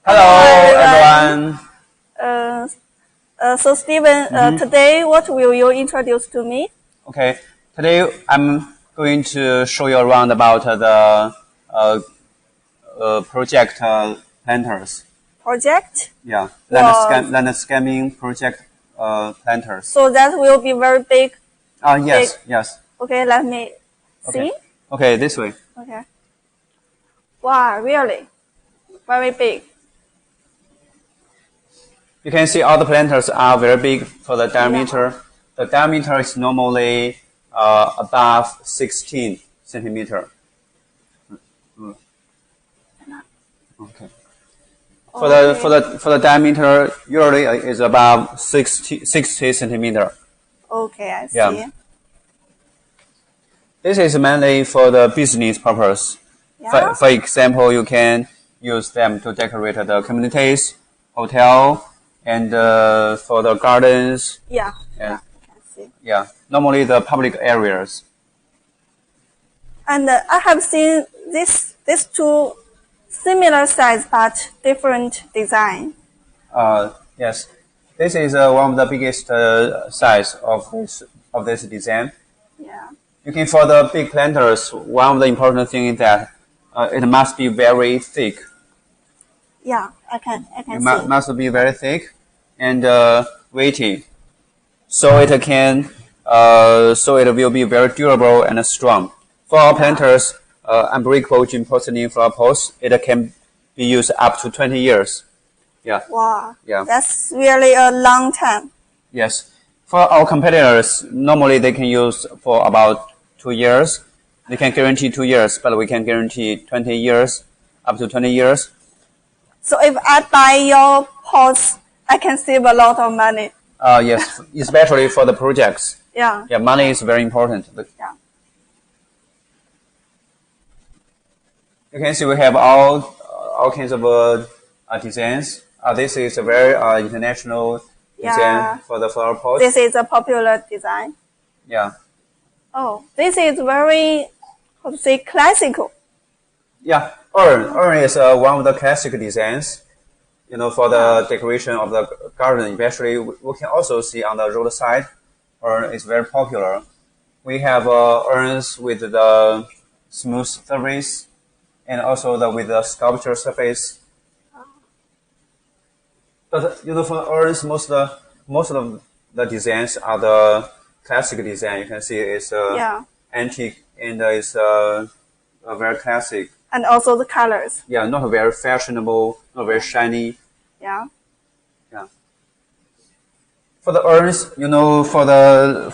Hello, everyone. So Steven, today what will you introduce to me? Okay, today I'm going to show you around about the project planters. Project? Yeah, landscaping project planters. So that will be very big. Yes, yes. Okay, let me see. Okay, this way. Okay. Wow, really? Very big. You can see all the planters are very big for the diameter. Yeah. The diameter is normally above 16 centimeter. Okay. For the diameter usually is about 60 centimeter. Okay, I see. Yeah. This is mainly for the business purpose. Yeah. For example, you can use them to decorate the communities, hotel, and for the gardens. Yeah. Yeah. I can see. Yeah. Normally the public areas. And I have seen these two similar size but different design. Yes. This is one of the biggest size of this design. Yeah. You can for the big planters. One of the important thing is that it must be very thick. Yeah, I can see. It must be very thick and weighty, so it will be very durable and strong. For our planters, unbreakable gym porcelain flower pots, it can be used up to 20 years. Yeah. Wow. Yeah. That's really a long time. Yes. For our competitors, normally they can use for about 2 years. They can guarantee 2 years, but we can guarantee 20 years, up to 20 years. So if I buy your pots, I can save a lot of money. Yes, especially for the projects. Yeah. Yeah, money is very important. Yeah. You can see we have all kinds of designs. This is a very international design for the flower pot. This is a popular design. Yeah. Oh, this is very, how to say, classical. Yeah, urn is one of the classic designs. You know, for the decoration of the garden, especially we can also see on the roadside. Urn is very popular. We have urns with the smooth surface and also with the sculpture surface. But you know, for urns, most of the designs are the classic design. You can see it's antique and it's very classic. And also the colors. Yeah, not very fashionable, not very shiny. Yeah. Yeah. For the urns, you know, for the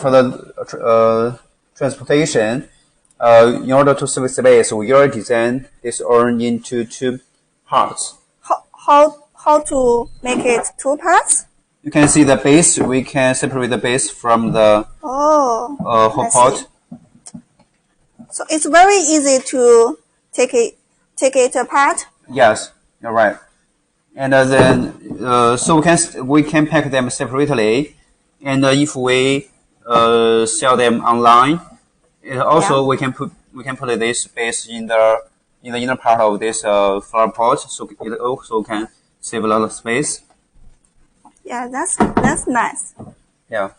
transportation, in order to save space, we will design this urn into 2 parts. How to make it 2 parts? You can see the base. We can separate the base from the whole pot. So it's very easy to take it apart. Yes, you're right. And then so we can pack them separately, and if we sell them online, and also we can put this base in the inner part of this flower pot, so it also can save a lot of space. Yeah, that's nice. Yeah.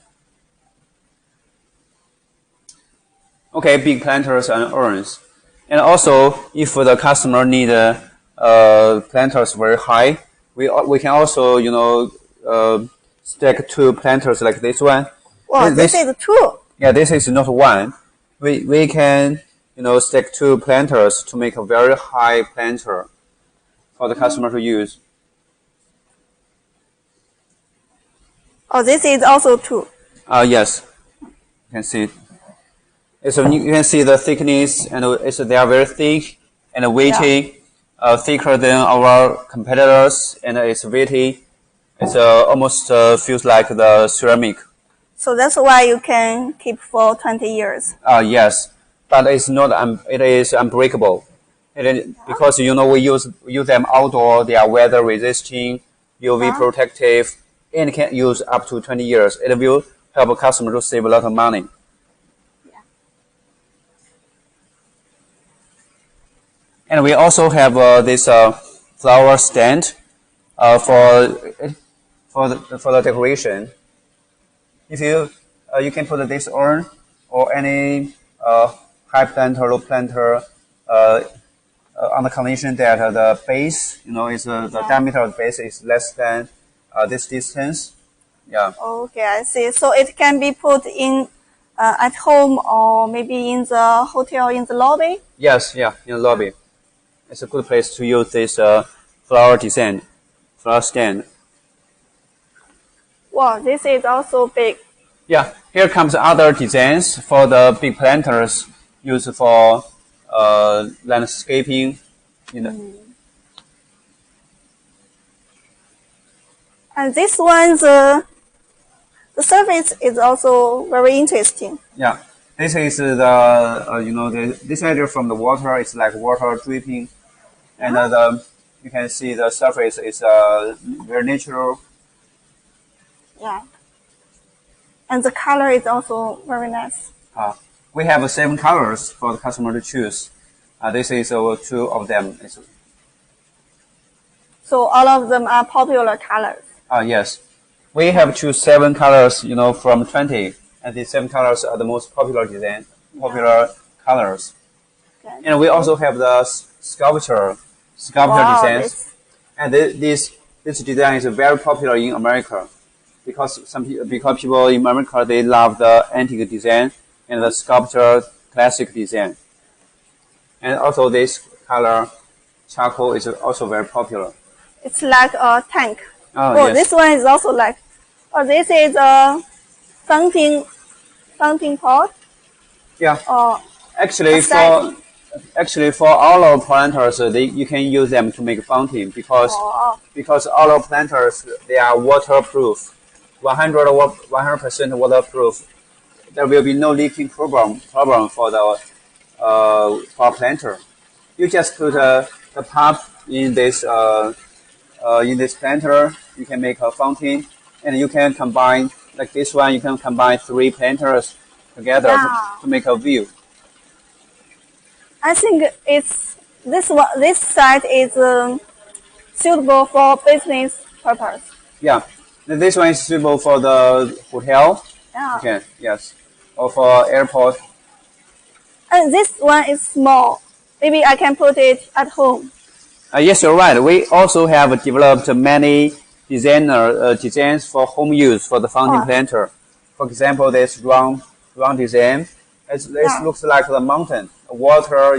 Okay, big planters and urns. And also, if the customer need planters very high, we can also, you know, stack 2 planters like this one. Wow, this is 2. Yeah, this is not 1. We can, you know, stack 2 planters to make a very high planter for the customer to use. Oh, this is also 2. Yes, you can see. So you can see the thickness, and they are very thick and weighty, thicker than our competitors, and it's weighty. It's almost feels like the ceramic. So that's why you can keep for 20 years. Yes, but it's not. It is unbreakable. Because you know we use them outdoor. They are weather resisting, UV protective, and can use up to 20 years. It will help a customer to save a lot of money. And we also have this flower stand. for the decoration. If you can put this urn or any high planter, low planter on the condition that the base, is the diameter of the base is less than this distance. Yeah. Okay, I see. So it can be put in at home or maybe in the hotel in the lobby? Yes, yeah, in the lobby. It's a good place to use this flower stand. Wow, this is also big. Yeah, here comes other designs for the big planters used for landscaping. And this one, the surface is also very interesting. Yeah, this is the this area from the water is like water dripping, and you can see the surface is very natural. Yeah. And the color is also very nice. We have 7 colors for the customer to choose. This is 2 of them. So all of them are popular colors. Yes. We have choose 7 colors, from 20, and these 7 colors are the most popular colors. Okay. And we also have the sculpture designs. And this design is very popular in America because people in America they love the antique design and the sculpture classic design. And also this color charcoal is also very popular. It's like a tank. Yes. This one is also like. This is a fountain pot. Yeah. Actually, for all our planters, you can use them to make fountain because all our planters they are waterproof, 100% waterproof. There will be no leaking problem for the for planter. You just put the pump in this planter. You can make a fountain. And you can combine, like this one, you can combine 3 planters together to make a view. I think this site is suitable for business purpose. Yeah, this one is suitable for the hotel. Yeah. Okay, yes, or for airport. And this one is small. Maybe I can put it at home. Yes, you're right. We also have developed many designs for home use for the fountain planter. For example, this round design. This looks like the mountain. Water,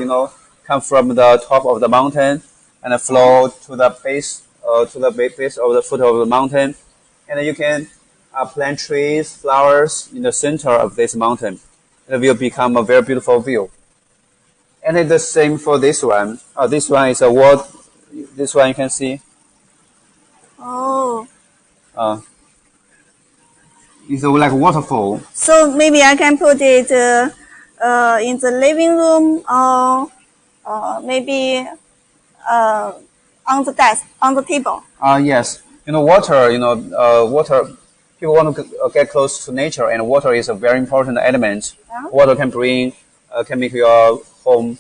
comes from the top of the mountain and flow to the base of the foot of the mountain. And you can plant trees, flowers in the center of this mountain. It will become a very beautiful view. And it's the same for this one. This one is a wall. This one you can see. Oh. It's like a waterfall. So maybe I can put it in the living room or maybe on the desk, on the table. Yes. Water. People want to get close to nature, and water is a very important element. Yeah. Water can make your home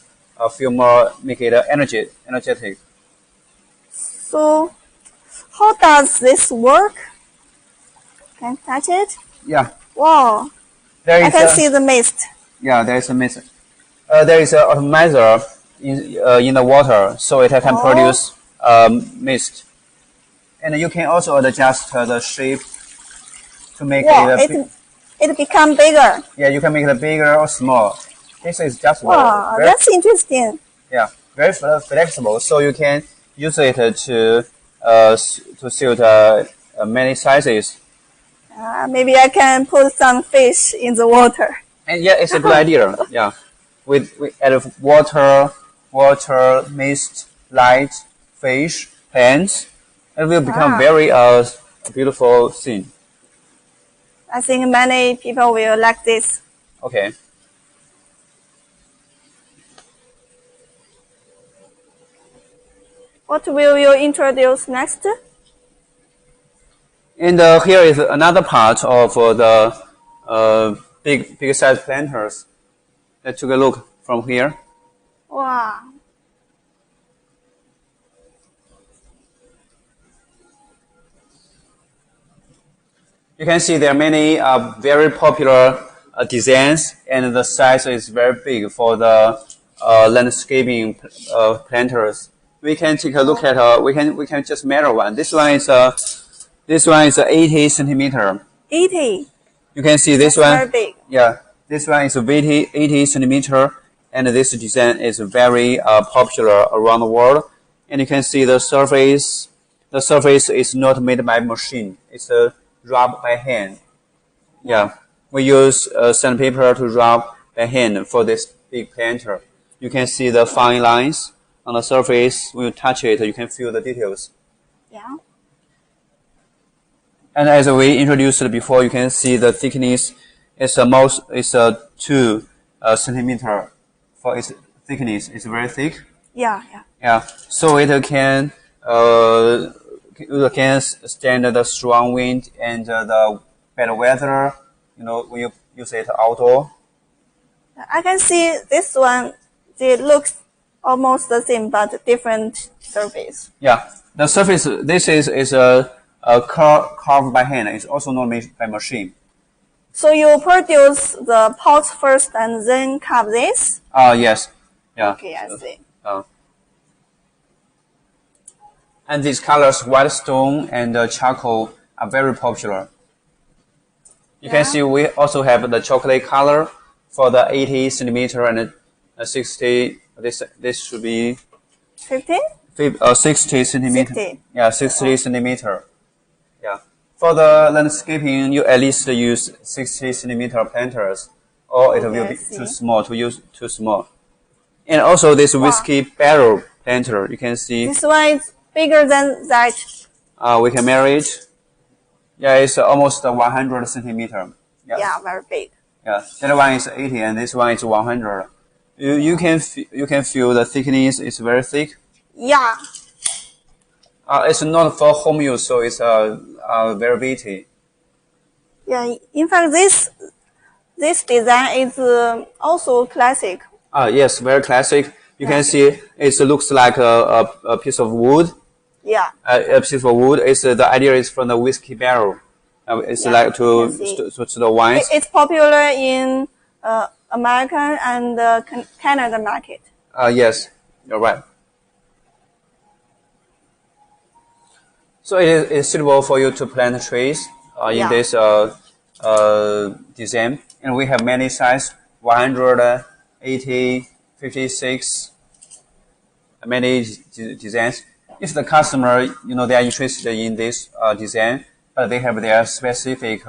feel more, make it energetic. So, how does this work? Can I touch it? Yeah. Wow. I can see the mist. Yeah, there is a mist. There is an atomizer in the water, so it can produce mist. And you can also adjust the shape to make it become bigger. Yeah, you can make it bigger or small. This is just that's interesting. Yeah, very flexible, so you can use it to suit many sizes. Maybe I can put some fish in the water. And yeah, it's a good idea. Yeah, with add water, mist, light, fish, plants, it will become very beautiful scene. I think many people will like this. Okay. What will you introduce next? And here is another part of the big size planters. Let's take a look from here. Wow. You can see there are many very popular designs, and the size is very big for the landscaping planters. We can take a look at we can just measure one. This one is 80 centimeter. 80. You can see this That's one. very big. Yeah, this one is 80 centimeter, and this design is very popular around the world. And you can see the surface. The surface is not made by machine. It's rubbed by hand. Yeah, we use sandpaper to rub by hand for this big planter. You can see the fine lines on the surface. When you touch it, you can feel the details. Yeah. And as we introduced before, you can see the thickness is 2 centimeter for its thickness. It's very thick. Yeah. Yeah, so it can stand the strong wind and the bad weather. When you use it outdoor. I can see this one. It looks almost the same, but different surface. Yeah, the surface. This is a carved by hand. It's also not made by machine. So you produce the pots first and then carve this? Yes. Yeah. Okay, I see. And these colors, white stone and charcoal, are very popular. You can see we also have the chocolate color for the 80 centimeter and 60. This should be 50? 60 centimeter. 60. Yeah, 60 centimeter. Yeah. For the landscaping, you at least use 60 centimeter planters, or it will be too small to use. Too small. And also this whiskey barrel planter, you can see. This one is bigger than that. We can measure it. Yeah, it's almost 100 centimeter. Yeah, very big. Yeah, that one is 80 and this one is 100. You can feel the thickness is very thick. Yeah. It's not for home use, so it's very weighty. Yeah, in fact, this design is also classic. Yes, very classic. You can see it looks like a piece of wood. Yeah. A piece of wood. The idea is from the whiskey barrel. It's like to the wines. It's popular in American and Canada market. Yes, you're right. So it is suitable for you to plant trees in this design. And we have many sizes, 180, 56, many designs. If the customer, they are interested in this design, but they have their specific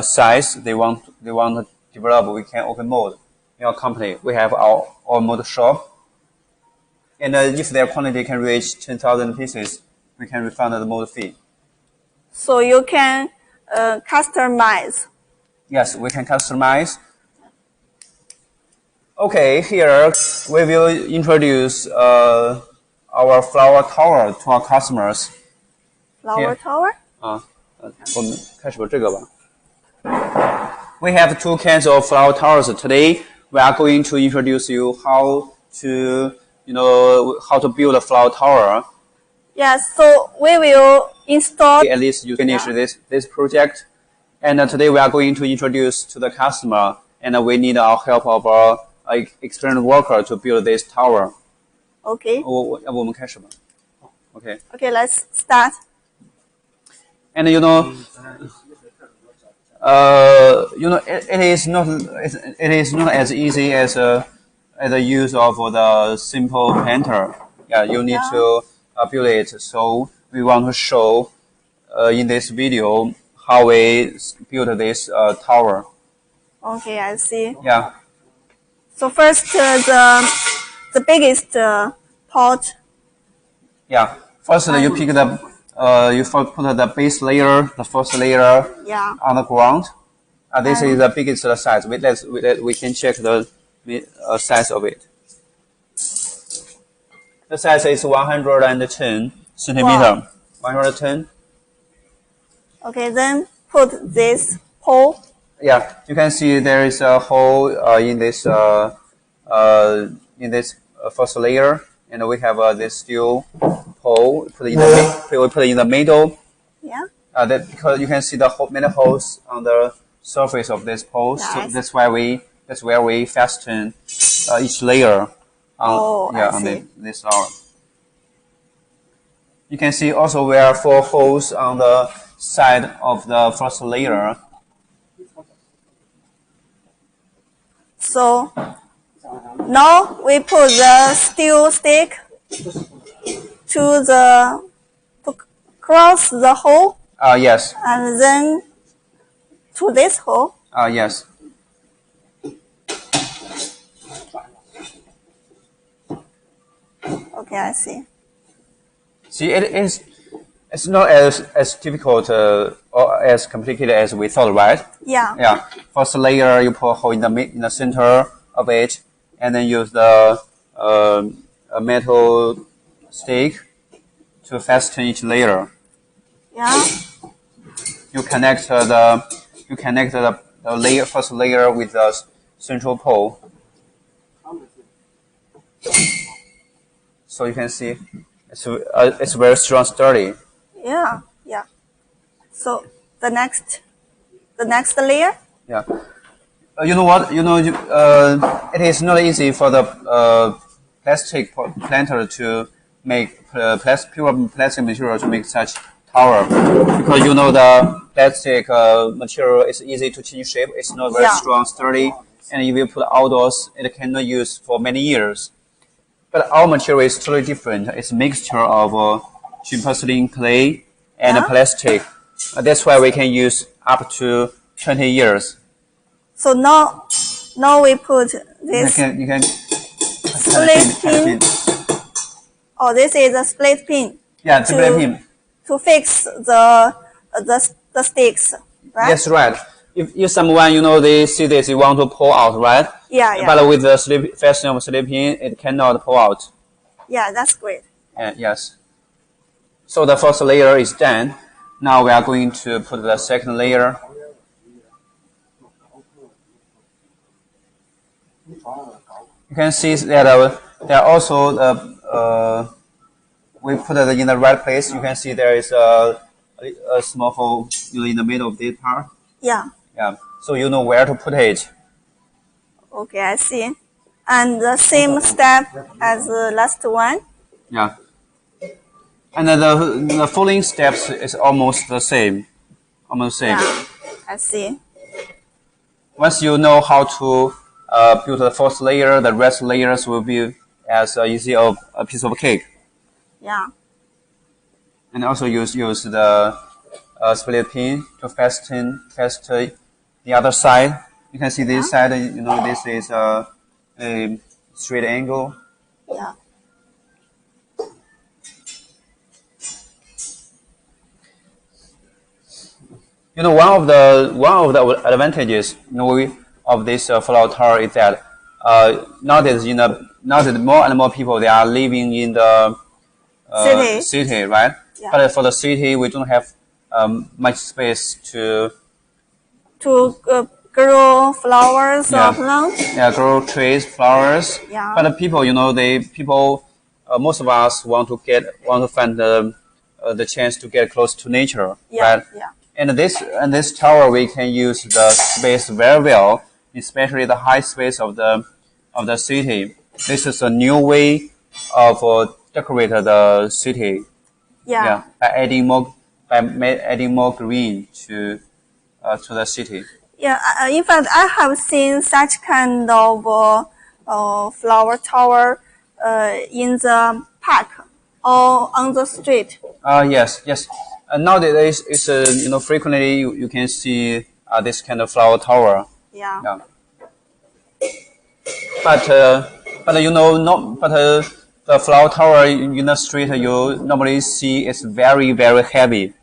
size they want to develop, we can open mold in our company. We have our mold shop. And if their quantity can reach 10,000 pieces, we can refund the mold fee. So you can customize. Yes, we can customize. Okay, here we will introduce our flower tower to our customers. Flower tower? We have two kinds of flower towers. Today we are going to introduce you how to build a flower tower. Yes, so we will install. At least you finish this project. And today we are going to introduce to the customer, and we need our help of our experienced worker to build this tower. Okay. Okay. Okay, let's start. And it is not as easy as the use of the simple planter. Yeah, you need to build it. So we want to show in this video how we build this tower. Okay, I see. Yeah. So first, the biggest pot. Yeah. First, you pick you first put the base layer, the first layer on the ground. This is the biggest size. We can check the size of it. The size is 110 centimeter. Wow. 110. Okay, then put this hole. Yeah, you can see there is a hole in this first layer, and we have this steel pole. We put it in the middle. Yeah. That because you can see the many holes on the surface of this pole, Yes. so that's where we fasten each layer on this flower. You can see also there are 4 holes on the side of the first layer. So now we put the steel stick to cross the hole. Yes. And then to this hole. Yes. Okay, I see. See, it's not as difficult or as complicated as we thought, right? Yeah. Yeah. First layer, you put a hole in the center of it, and then use the a metal stick to fasten each layer. Yeah. You connect the first layer with the central pole. So you can see it's very strong, sturdy. Yeah. Yeah. So the next layer. Yeah. You know what? It is not easy for the plastic planter to make pure plastic material to make such tower, because the plastic material is easy to change shape. It's not very strong, sturdy, and if you put outdoors, it cannot use for many years. But our material is totally different. It's a mixture of porcelain clay and plastic. That's why we can use up to 20 years. So now we put this You can split pin. Oh, this is a split pin. Yeah, split pin. To fix the sticks, right? That's right. If someone, they see this, you want to pull out, right? Yeah. But with the fastening of slip pin, it cannot pull out. Yeah, that's great. Yes. So the first layer is done. Now we are going to put the second layer. You can see that there are also we put it in the right place. You can see there is a small hole in the middle of this part. Yeah. Yeah. So you know where to put it. Okay, I see. And the same step as the last one. Yeah. And the following steps is almost the same. Yeah, I see. Once you know how to build the first layer, the rest layers will be as easy as a piece of cake. Yeah. And also use the split pin to fasten the other side. You can see this side. This is a straight angle. Yeah. One of the advantages of this flower tower is that nowadays more and more people, they are living in the city, right? Yeah. But for the city, we don't have much space to grow flowers or plants. Yeah, grow trees, flowers. Yeah. But people, most of us want to find the chance to get close to nature, right? Yeah. And this tower, we can use the space very well, especially the high space of the city. This is a new way of decorate the city. Yeah. By adding more green to the city. Yeah. In fact, I have seen such kind of flower tower in the park or on the street. Yes. Nowadays, it's frequently you can see this kind of flower tower. Yeah. But the flower tower in the street you normally see is very, very heavy.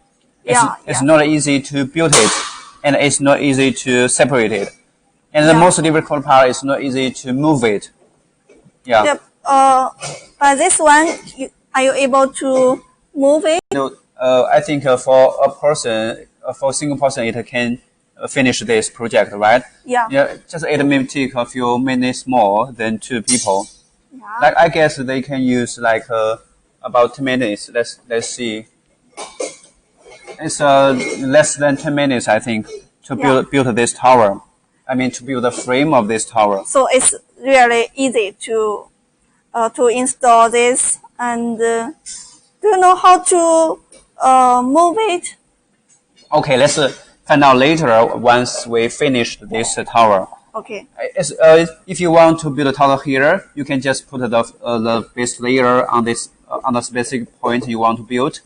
It's not easy to build it, and it's not easy to separate it. And the most difficult part is not easy to move it. Yeah. Yep. But this one, are you able to move it? I think for a single person, it can finish this project, right? Yeah. Just it may take a few minutes more than 2 people. Yeah. I guess they can use about 10 minutes. Let's see. it's less than 10 minutes, I think, to build this tower. I mean, to build the frame of this tower. So it's really easy to install this. And do you know how to move it? Okay, let's find out later once we finish this tower. Okay. If you want to build a tower here, you can just put the base layer on this on the specific point you want to build.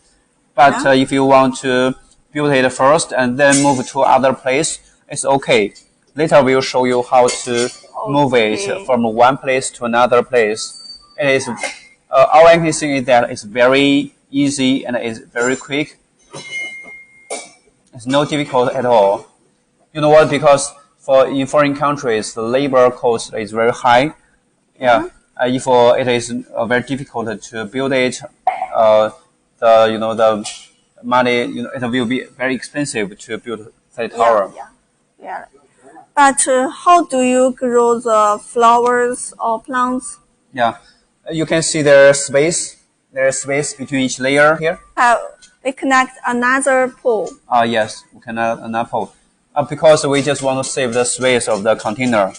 But if you want to build it first and then move to other place, it's okay. Later we'll show you how to move it from one place to another place. It is our only thing is that it's very easy and it's very quick. It's not difficult at all. You know what? Because in foreign countries, the labor cost is very high. Yeah, if it is very difficult to build it, the money, it will be very expensive to build the tower. Yeah. But how do you grow the flowers or plants? Yeah, you can see there's space. There's space between each layer here. We connect another pole. Yes, we connect another pole. Because we just want to save the space of the container.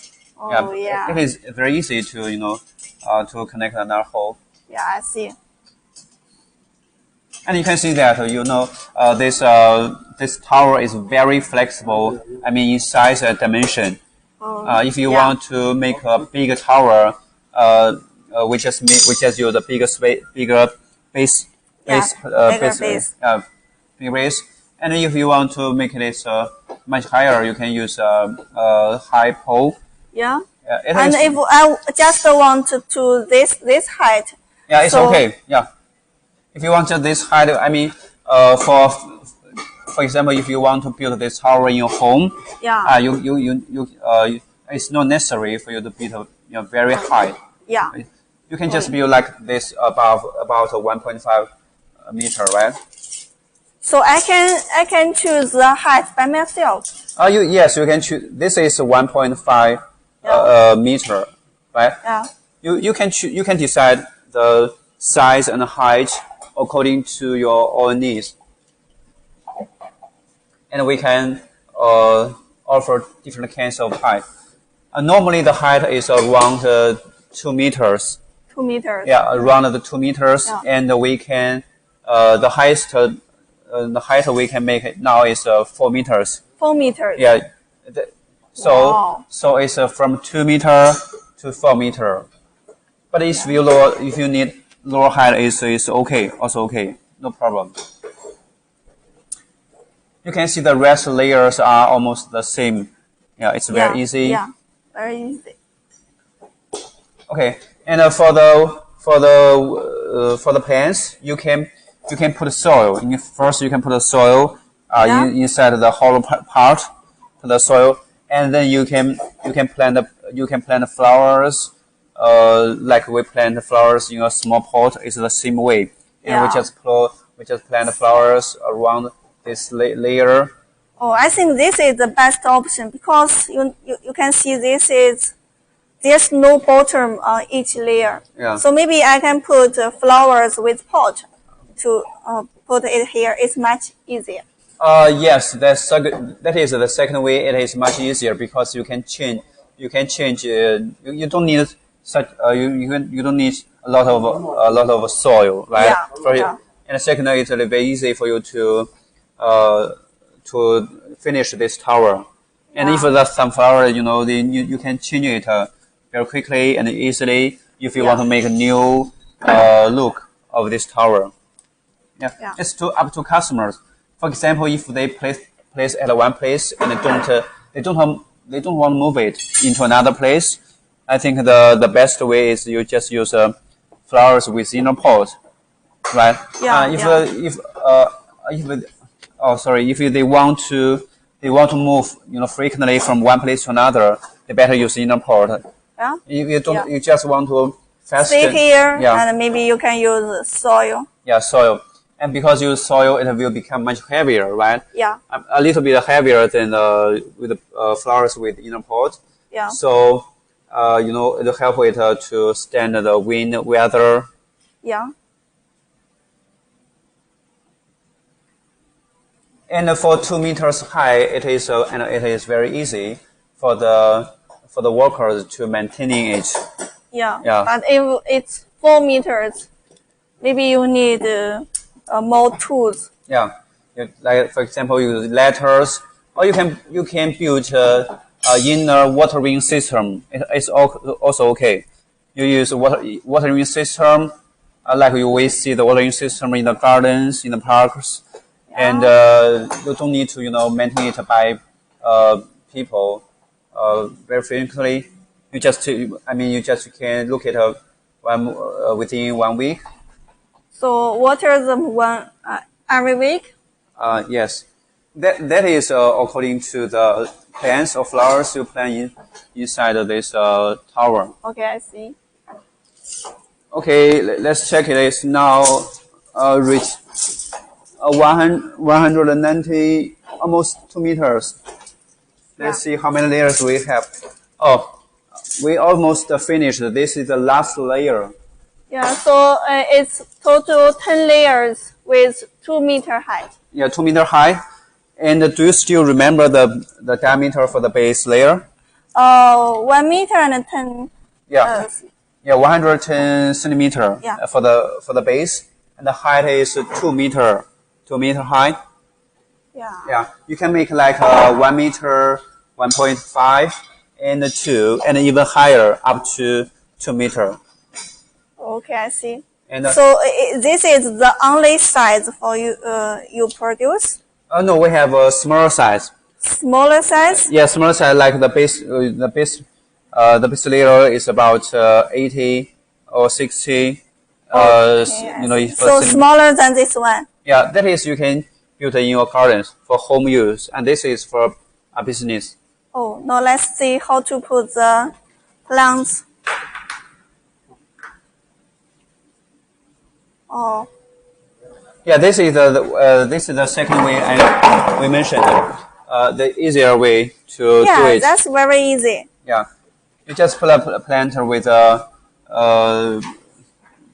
It is very easy to to connect another hole. Yeah, I see. And you can see that this tower is very flexible. I mean, in size and dimension. If you want to make a bigger tower, we just use a bigger base. And if you want to make it much higher, you can use a high pole. Yeah. And if I just want to this height. Yeah, it's okay. Yeah. If you want this height, I mean, for example, if you want to build this tower in your home, it's not necessary for you to build very high. Yeah. You can just build like this about 1.5 meter, right? So I can choose the height by myself. Yes, you can choose. This is 1.5 meter, right? Yeah. You can decide the size and height according to your own needs, and we can offer different kinds of height. Normally, the height is around 2 meters. 2 meters. Yeah, around the 2 meters, and we can the height we can make it now is 4 meters. 4 meters. Yeah. So it's from 2 meter to 4 meter. But if you need lower height, is okay, also okay, no problem. You can see the rest layers are almost the same. Yeah, it's very easy. Yeah, very easy. Okay, and for the plants, you can put soil. First, you can put the soil inside the hollow part, put the soil, and then you can plant the flowers. Like we plant the flowers in a small pot. It's the same way, and we just plant the flowers around this layer. Oh, I think this is the best option because you can see there's no bottom on each layer. Yeah. So maybe I can put flowers with pot to put it here. It's much easier. Yes, that is the second way. It is much easier because you can change. You don't need such. You don't need a lot of soil, right? Yeah. And second, it's very easy for you to finish this tower. And if there's some flower, then you can change it very quickly and easily if you want to make a new look of this tower. Yeah. It's up to customers. For example, if they place at one place and they don't want to move it into another place, I think the best way is you just use flowers within a pot, right? If they want to move frequently from one place to another, they better use inner pot. Yeah. If you just want to stay here, and maybe you can use soil. Yeah, soil. And because you use soil, it will become much heavier, right? Yeah. A little bit heavier than with the flowers with inner pot. Yeah. So, it'll help it to stand the wind, weather. Yeah. And for 2 meters high, it is very easy for the workers to maintaining it. Yeah. Yeah. But if it's 4 meters, maybe you need more tools. Yeah. Like for example, use ladders, or you can build a inner watering system. It's also okay. You use watering system, like we see the watering system in the gardens, in the parks, and you don't need to maintain it by people very frequently. You just can look at within 1 week. So water them every week? Yes, that is according to the plants or flowers you plant inside this tower. Okay, I see. Okay, let's check it. It's now reached 190, almost 2 meters. Let's see how many layers we have. Oh, we almost finished. This is the last layer. Yeah, so it's total 10 layers with 2 meter height. Yeah, 2 meter high. And do you still remember the diameter for the base layer? 1 meter and 10. Yeah. Yeah, 110 centimeter. Yeah. For the base, and the height is 2 meter high. Yeah. Yeah, you can make like 1 meter, 1.5, and 2, and even higher up to 2 meter. Okay, I see. And so this is the only size for you produce? no, we have a smaller size. Smaller size? Yeah, smaller size, like the base layer is about 80 or 60. Okay, so smaller than this one. Yeah, that is you can build in your gardens for home use, and this is for a business. Oh, now let's see how to put the plants. Oh. Yeah, this is the second way we mentioned. The easier way to do it. Yeah, that's very easy. Yeah, you just put a plant with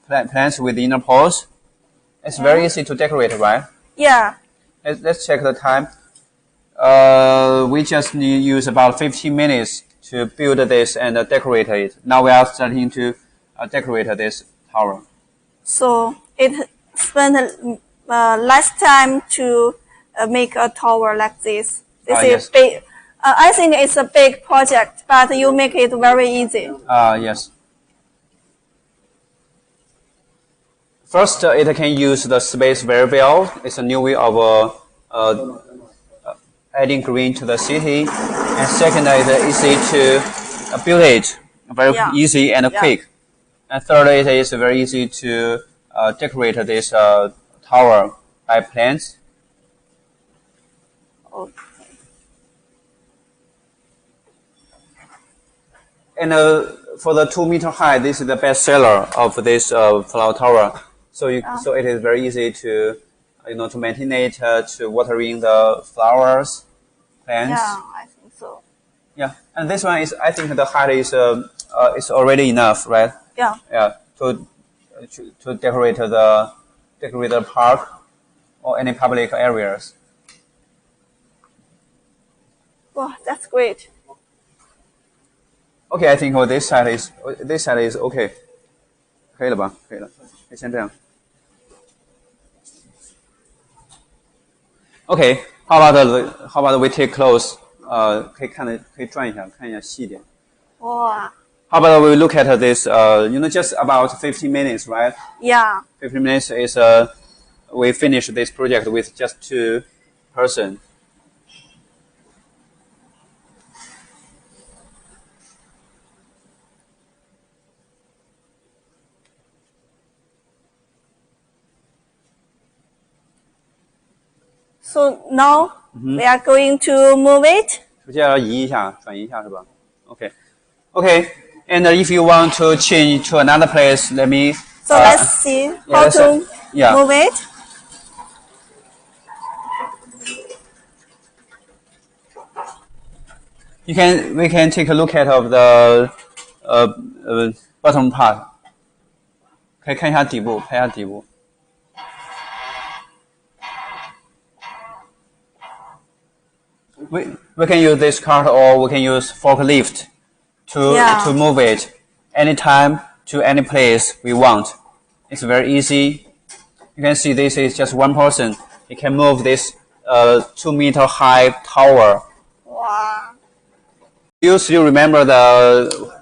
plants with inner poles. It's very easy to decorate, right? Yeah. Let's check the time. We just use about 15 minutes to build this and decorate it. Now we are starting to decorate this tower. So it spent less time to make a tower like this. This is yes. big. I think it's a big project, but you make it very easy. Yes. First, it can use the space very well. It's a new way of adding green to the city. And second, it's easy to build it, very easy and quick. And third, it is very easy to decorate this tower by plants. Okay. And for the 2 meter high, this is the best seller of this flower tower. So it is very easy to to maintain it, to watering the flowers, plants. Yeah, I think so. Yeah, and this one is, I think the height is already enough, right? Yeah. Yeah, to decorate the park or any public areas. Wow, that's great. Okay, I think this side is okay. 可以了吧？可以了，可以先这样。Okay, how about we take close? 可以转一下，看一下细一点。Wow. How about we look at this? Just about 15 minutes, right? Yeah. 15 minutes is we finish this project with just 2 persons. So now we are going to move it. 首先要移一下，转移一下是吧 Okay. And if you want to change to another place, let me. So let's see how to move it. We can take a look at of the bottom part. 可以看一下底部，拍一下底部。we can use this cart or we can use forklift to move it anytime to any place we want. It's very easy. You can see this is just one person. He can move this 2-meter high tower. Wow. You still remember the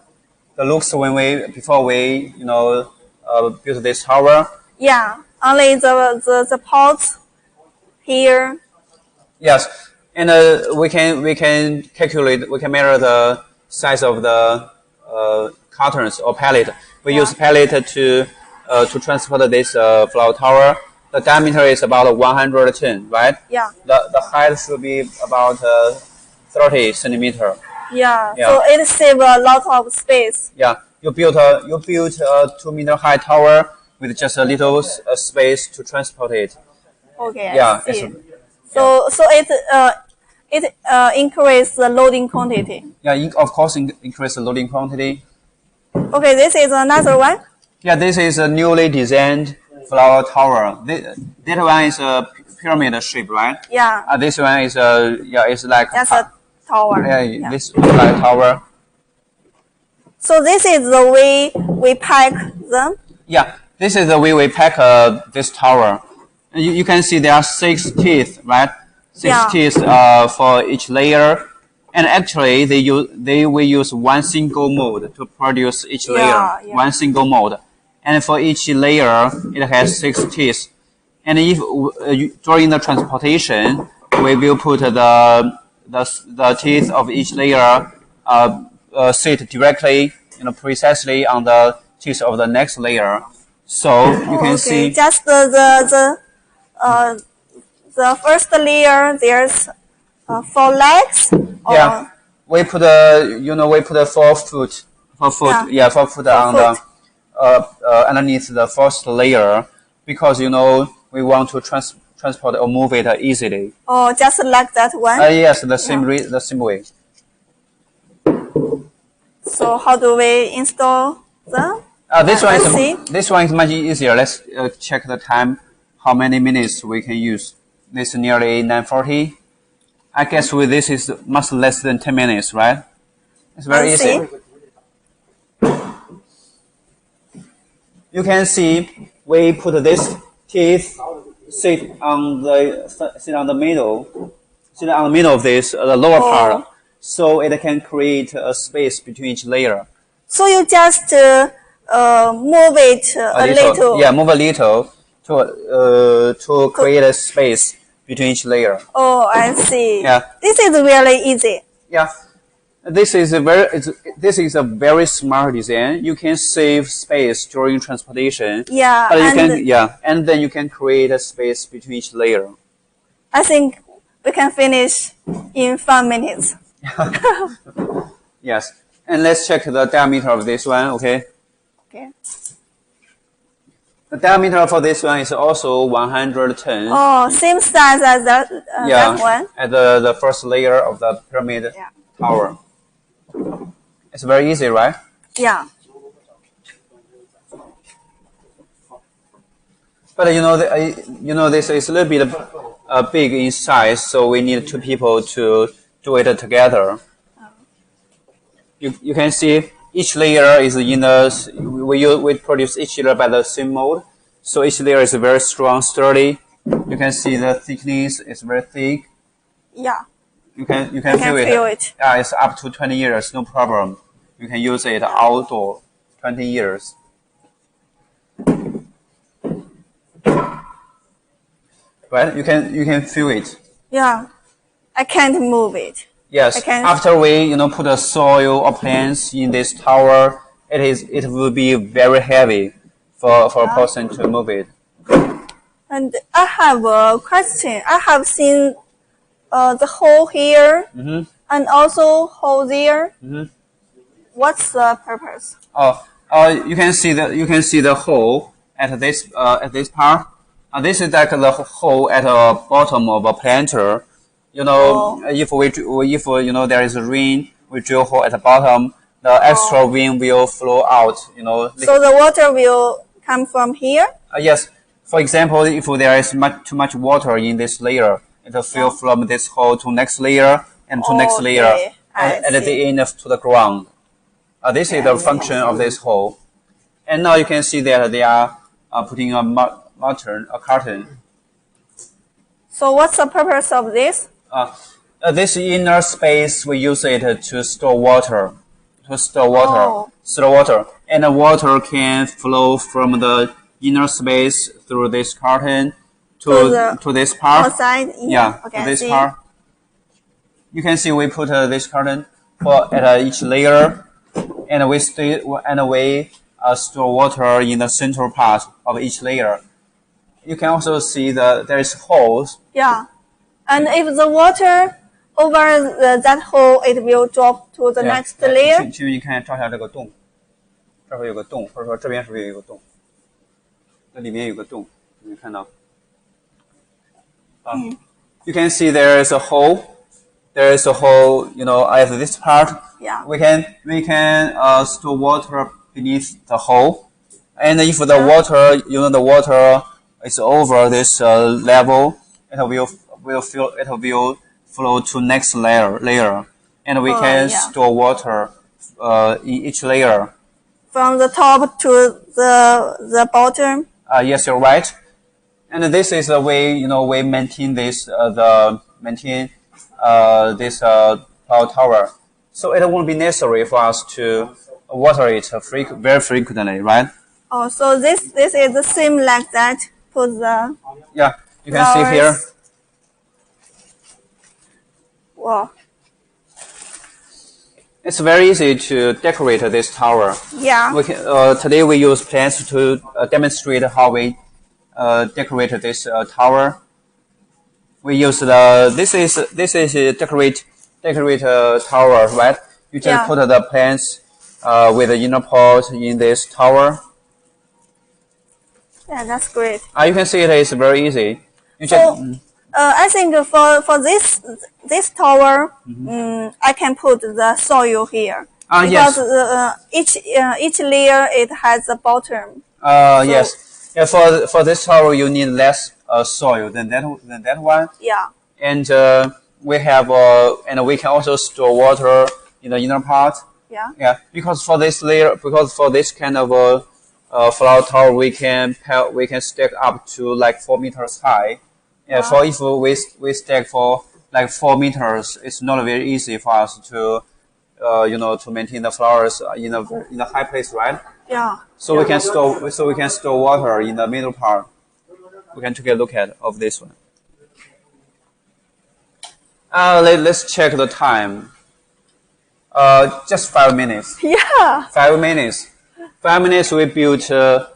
looks before we built this tower? Yeah, only the pots here. Yes, and we can measure the size of the cartons or pallet. We use pallet to transport this flower tower. The diameter is about 110, right? Yeah. The height should be about 30 centimeter. Yeah. So it saves a lot of space. Yeah. You built a 2-meter high tower with just a little space to transport it. Okay. Yeah. I see. So it increases the loading quantity. Yeah. Of course, increase the loading quantity. Okay. This is another one. Yeah. This is a newly designed flower tower. That one is a pyramid shape, right? Yeah. This one is it's like that's a tower. Yeah. This is like a tower. So this is the way we pack them. Yeah. This is the way we pack this tower. You can see there are 6 teeth, right? 6 teeth for each layer, and actually they will use one single mold to produce each layer. One single mold, and for each layer it has 6 teeth. And if during the transportation, we will put the teeth of each layer sit directly, precisely on the teeth of the next layer. So you can see just the first layer. There's 4 legs. Yeah, we put a 4 foot. 4 foot. Yeah, 4 foot on the underneath the first layer, because we want to transport or move it easily. Oh, just like that one. Yes, the same way. So how do we install them? This one is much easier. Let's check the time. How many minutes we can use? This is nearly 9:40. I guess with this is much less than 10 minutes, right? It's very easy. You can see we put this teeth sit on the middle of this the lower part, so it can create a space between each layer. So you just move it a little. Yeah, move a little to create a space between each layer. Oh, I see. Yeah. This is really easy. Yeah. This is a very smart design. You can save space during transportation. Yeah. But and then you can create a space between each layer. I think we can finish in 5 minutes. Yes. And let's check the diameter of this one, okay? Okay. The diameter for this one is also 110. Oh, same size as that one. At the first layer of the pyramid tower. It's very easy, right? Yeah. But this is a little bit big in size, so we need 2 people to do it together. You can see each layer is we produce each layer by the same mold, so each layer is very strong, sturdy. You can see the thickness is very thick. Yeah. You can feel it. Yeah, it's up to 20 years, no problem. You can use it outdoor, 20 years. Right? You can feel it. Yeah. I can't move it. Yes. After we put a soil or plants in this tower, it will be very heavy for a person to move it. And I have a question. I have seen the hole here and also hole there. What's the purpose? You can see the hole at this part. This is like the hole at the bottom of a planter. If there is a rain, we drill hole at the bottom. The extra wind will flow out. So the water will come from here. Yes. For example, if there is too much water in this layer, it will fill from this hole to next layer and to next layer and at the end to the ground. This is the function of this hole. And now you can see that they are putting a carton. So what's the purpose of this? This inner space, we use it to store water. Store water. And the water can flow from the inner space through this carton to this part. Outside? Yeah, okay, to this part. You can see we put this carton at each layer, and we store water in the central part of each layer. You can also see there is holes. Yeah, and if the water over that hole, it will drop to the next layer. 请你看照下这个洞，这会有个洞，或者说这边是不是有一个洞？这里面有个洞，你看到？You can see there is a hole. There is a hole, at this part. Yeah. We can store water beneath the hole, and if the water, the water is over this level, it will flow to next layer, and we can store water in each layer. From the top to the bottom. Yes, you're right. And this is the way we maintain this this cloud tower. So it won't be necessary for us to water it very frequently, right? Oh, so this is the same like that for the you can see here. Wow. It's very easy to decorate this tower. Yeah. Today we use plants to demonstrate how we decorate this tower. We use this is a decorate tower, right? You just put the plants with the inner pot in this tower. Yeah, that's great. You can see it is very easy. I think for this tower, I can put the soil here because each layer it has a bottom. Yes. Yeah, for this tower you need less soil than that one. Yeah. And we have and we can also store water in the inner part. Yeah. Yeah. Because for this kind of flower tower, we can stack up to like 4 meters high. Yeah. For if we stack for like 4 meters, it's not very easy for us to to maintain the flowers in a high place, right? Yeah. So we can store water in the middle part. We can take a look of this one. Let's check the time. Just 5 minutes. Yeah. 5 minutes. 5 minutes we built. 5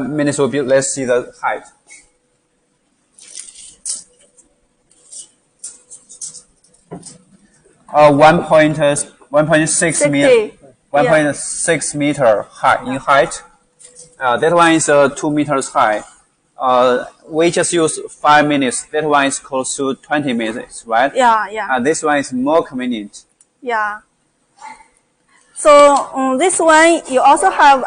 minutes we built. Let's see the height. One point 1.6 meter. 1.6 meter high in height. That one is 2 meters high. We just use 5 minutes. That one is close to 20 minutes, right? Yeah. This one is more convenient. Yeah. So this one you also have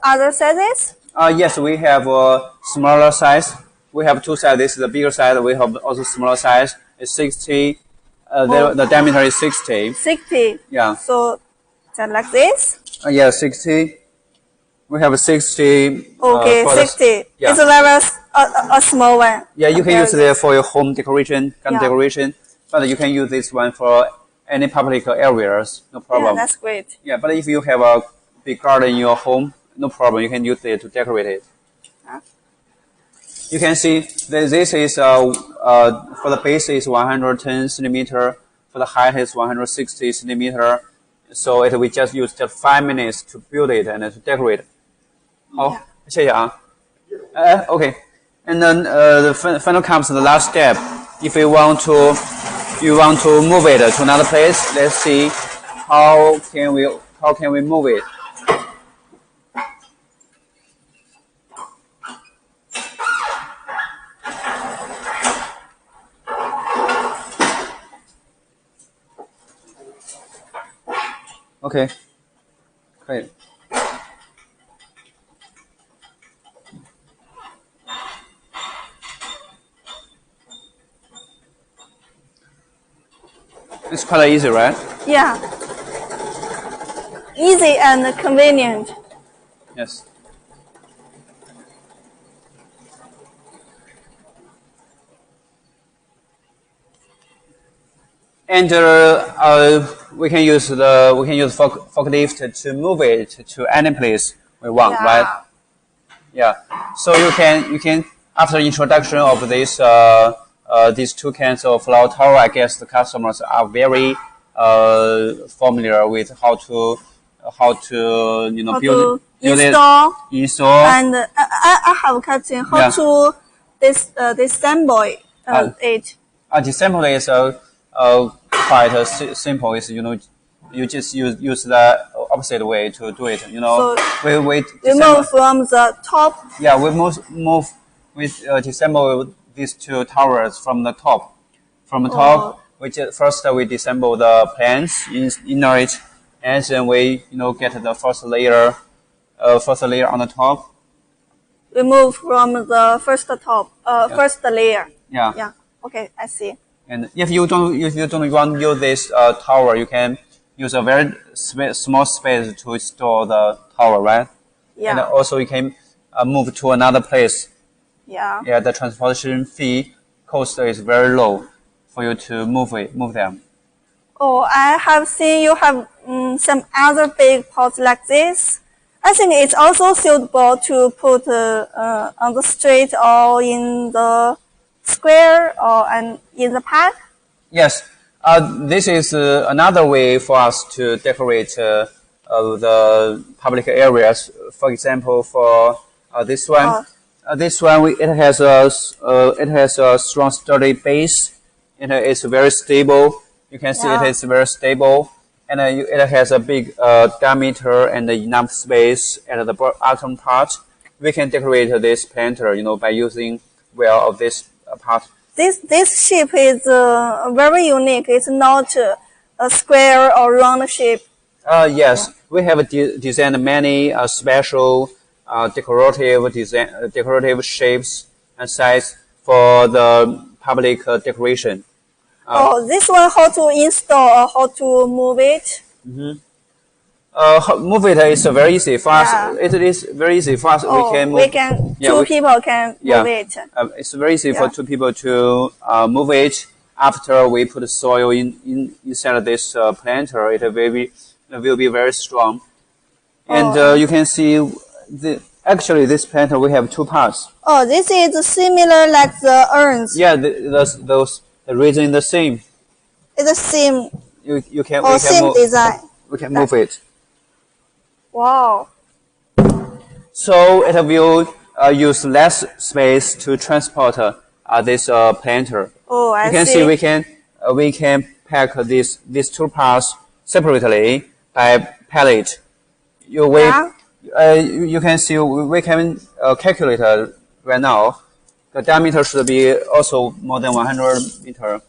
other sizes? Yes, we have a smaller size. We have two sizes. This is the bigger size. We have also smaller size. It's 60. The diameter is 60. 60. Yeah. So just like this? Yeah, 60. We have a 60. Okay, 60. It's a very a small one. Yeah, you can use it for your home decoration, garden decoration. But you can use this one for any public areas. No problem. Yeah, that's great. Yeah, but if you have a big garden in your home, no problem. You can use it to decorate it. You can see that this is for the base is 110 centimeter. For the height is 160 centimeter. So we just use just 5 minutes to build it and to decorate. 好，谢谢啊。Okay. And then the final comes the last step. If you want to move it to another place, let's see how can we move it. Okay. 可以。It's quite easy, right? Yeah. Easy and convenient. Yes. And we can use forklift to move it to any place we want, right? Yeah. So you can after introduction of this these two kinds of flower tower, I guess the customers are very familiar with how to build install. And I have a question. How to disassemble it? Disassemble is quite simple. Is you just use the opposite way to do it. So we move from the top. Yeah, we move with disassemble these two towers from the top. From the top, first we disassemble the plants inner it, and then we get the first layer on the top. Remove from the first first layer. Yeah. Yeah. Okay, I see. And if you don't want to use this tower, you can use a very small space to store the tower, right? Yeah. And also you can move to another place. Yeah. Yeah, the transportation fee cost is very low for you to move them. Oh, I have seen you have some other big pots like this. I think it's also suitable to put on the street or in the square or in the park. Yes, this is another way for us to decorate the public areas. For example, for this one, it has a strong, sturdy base. It is very stable. You can see it is very stable, and it has a big diameter and enough space at the bottom part. We can decorate this planter, by using of this part. This shape is very unique. It's not a square or round shape. Yes, we have designed many special decorative shapes and sizes for the public decoration. This one, how to install or how to move it? Move it is very easy. Fast. It is very easy. Fast. Two people can move it. It's very easy for two people to move it. After we put soil inside this planter, it will be very strong. And you can see actually this planter we have two parts. Oh, this is similar like the urns. Yeah, the reason is the same. It's the same. Same design. We can move it. Wow. So it will use less space to transport this planter. Oh, I see. You can see we can pack these two parts separately by pallet. You can see we can calculate right now. The diameter should be also more than 100 meter.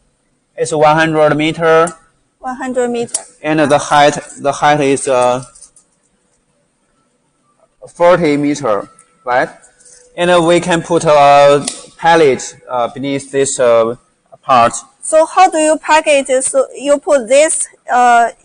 It's 100 meter. 100 meter. And the height is 40 meter, right? And we can put a pallet beneath this part. So how do you pack it? So you put this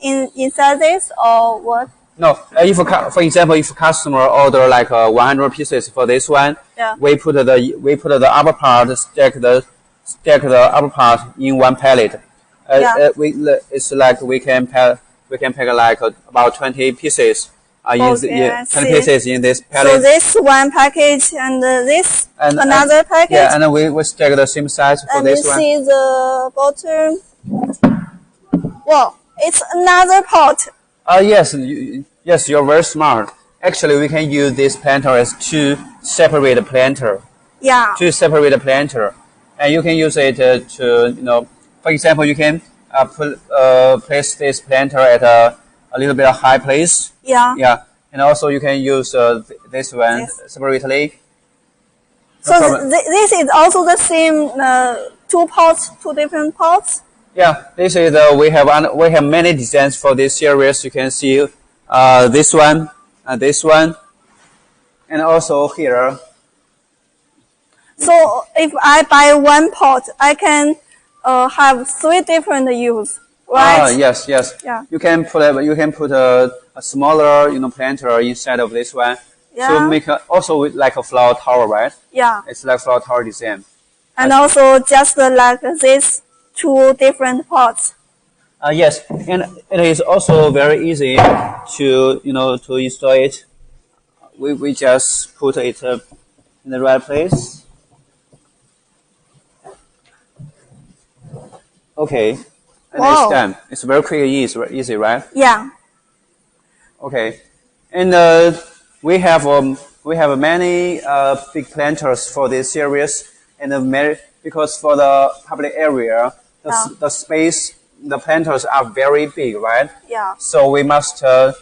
inside this or what? No, for example, if customer order like 100 pieces for this one, we put the upper part, stack the upper part in one pallet. It's like we can pack like about 20 pieces. 20 pieces in this pallet. So this one package and this another package. Yeah, and we stack the same size for this one. And you see the bottom. Wow, it's another pot. Yes, you're very smart. Actually, we can use this planter as two separate planter. Yeah. Two separate planter, and you can use it to for example, you can place this planter at a little bit high place. Yeah. Yeah, and also you can use this one separately. So this is also the same two different pots. Yeah, this is we have many designs for this series. You can see this one, and also here. So if I buy one pot, I can have 3 different use. right? Yes, yes. Yeah. You can put a smaller planter inside of this one. Yeah. So make also like a flower tower, right? Yeah. It's like flower tower design. And also just like these two different pots. Yes, and it is also very easy to to install it. We just put it in the right place. Okay, and it's done. It's very quick and easy, right? Yeah. Okay, and we have many big planters for this series, and because for the public area, the space, the planters are very big, right? Yeah. So we must have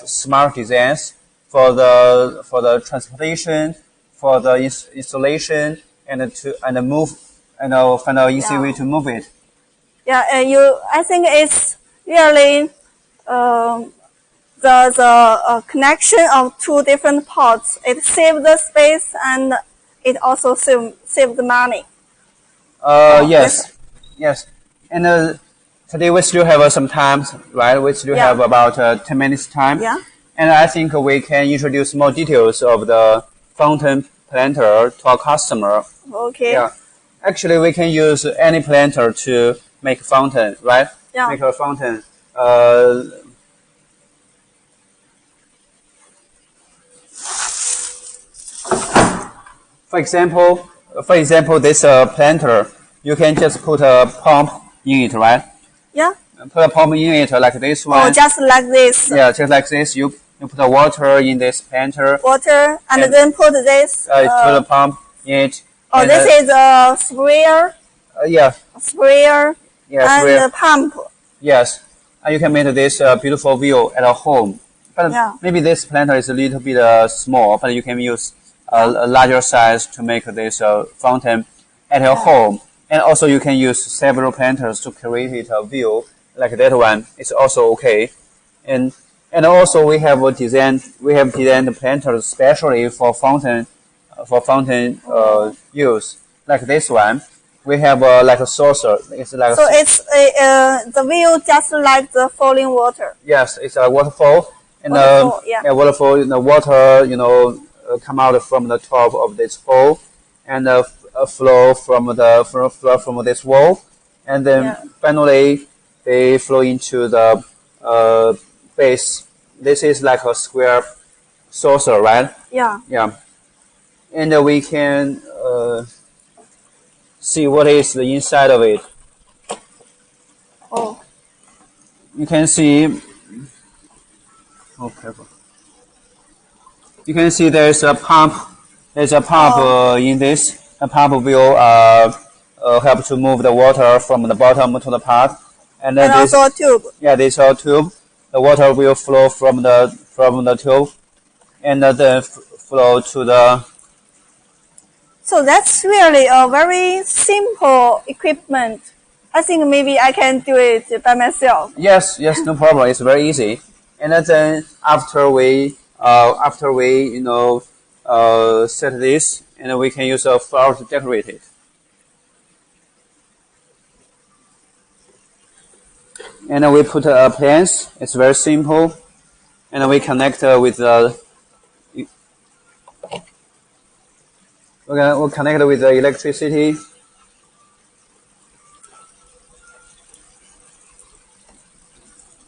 smart designs for the transportation, for the installation, and move, find an easy way to move it. Yeah, I think it's really the connection of two different pots. It saves the space and it also saves the money. Yes, yes. And today we still have some time, right? We still have about 10 minutes time. Yeah. And I think we can introduce more details of the fountain planter to our customer. Okay. Yeah. Actually, we can use any planter to make a fountain, right? Yeah. Make a fountain. For example, this planter, you can just put a pump in it, right? Yeah. Put a pump in it like this one. Oh, just like this. Yeah, just like this. You put the water in this planter. Water, and then put this. Put the pump in it. Oh, and, this is a sprayer. Yeah. Sprayer. Yeah, and sprayer. A pump. Yes. And you can make this beautiful view at home. But maybe this planter is a little bit small, but you can use a larger size to make this fountain at your home. And also you can use several planters to create a view like that one. It's also okay. And also we have designed planters especially for fountain use. Like this one, we have like a saucer. It's like so it's the view just like the falling water. Yes, it's a waterfall. And waterfall, the water come out from the top of this hole and flow from this wall, and then finally they flow into the base. This is like a square saucer, right? Yeah. Yeah. And we can see what is the inside of it. Oh. You can see. Oh, careful. You can see there's a pump. There's a pump in this. The pump will help to move the water from the bottom to the top. And then also a tube. Yeah, this is a tube. The water will flow from the tube, and then flow to the. So that's really a very simple equipment. I think maybe I can do it by myself. Yes, no problem. It's very easy. And then after we set this, and we can use a flower to decorate it. And we put plants. It's very simple, and we connect with we'll connect with the electricity.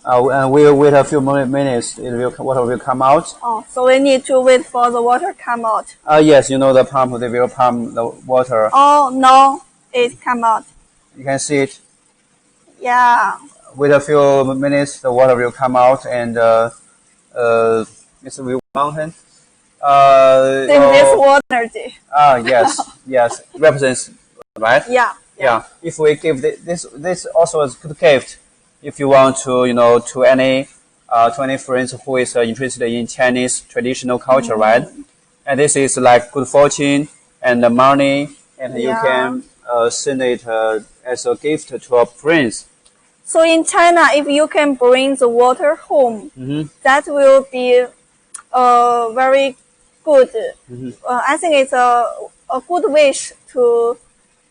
And we'll wait a few more minutes. Water will come out. Oh, so we need to wait for the water come out. Yes, the pump. They will pump the water. Oh no, it come out. You can see it. Yeah. Wait a few minutes, the water will come out, and it's a mountain. This water. Yes, represents, right? Yeah. If we give this also is good gift. If you want to, to any friends who is interested in Chinese traditional culture, right? And this is like good fortune and money, and you can send it as a gift to a friends. So in China, if you can bring the water home, that will be very good. I think it's a good wish to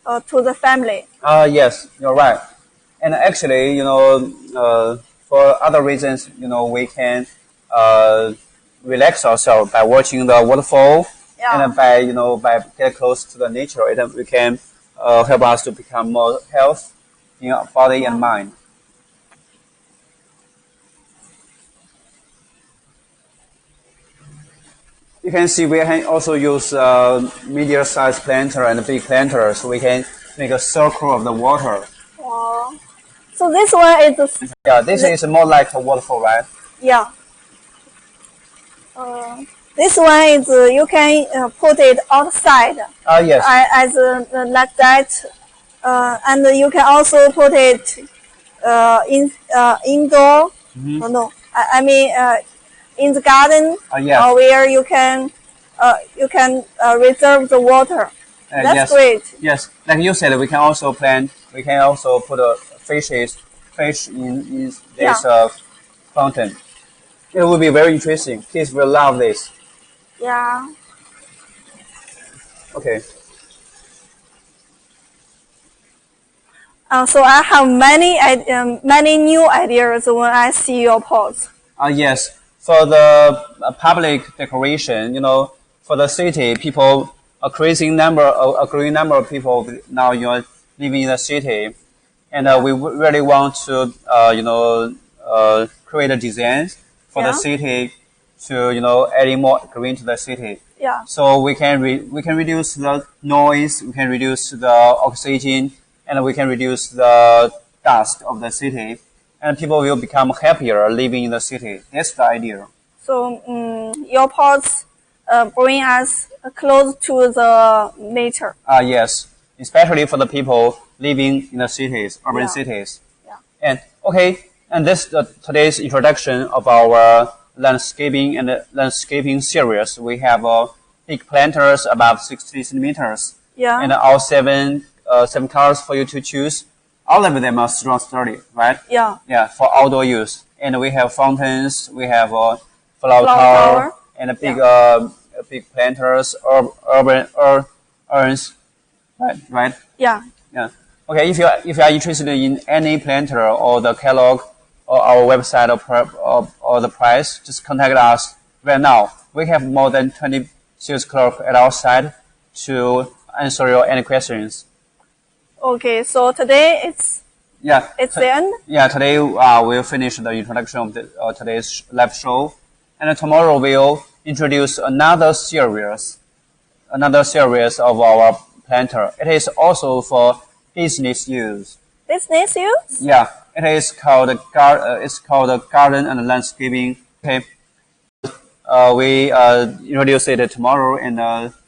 the family. Yes, you're right. And actually, for other reasons, we can relax ourselves by watching the waterfall, and by get close to the nature, we can help us to become more healthy in our body and mind. You can see we can also use medium-sized planter and big planter, so we can make a circle of the water. Wow. So this one is... Yeah, this is more like a waterfall, right? Yeah. This one is you can put it outside. Yes. As like that, and you can also put it indoor. Mm-hmm. Oh, no, I mean in the garden, yes. Where you can reserve the water. That's yes. great. Yes, like you said, we can also plant. We can also put fish in this fountain. It will be very interesting. Kids will love this. Yeah. Okay. So I have many new ideas when I see your posts. Yes. For the public decoration, for the city, people, a growing number of people now, living in the city, and we really want to, create a design for the city to, adding more green to the city. Yeah. So we can reduce the noise, we can reduce the oxygen, and we can reduce the dust of the city, and people will become happier living in the city. That's the idea. So your pots bring us close to the nature. Yes, especially for the people living in the cities, urban cities. Yeah. And okay, and this today's introduction of our landscaping series. We have big planters above 60 centimeters. Yeah. And all seven colors for you to choose. All of them are strong sturdy, right? Yeah. Yeah, for outdoor use. And we have fountains, we have flower tower, and big planters, urban urns, right? Yeah. Yeah. Okay, if you are interested in any planter or the catalog or our website or the price, just contact us right now. We have more than 20 sales clerks at our side to answer your any questions. Okay, so today it's the end. Yeah, today we'll finish the introduction of today's live show, and tomorrow we'll introduce another series of our planter. It is also for business use. Business use? Yeah, it is called garden and landscaping. Okay, we introduce it tomorrow, and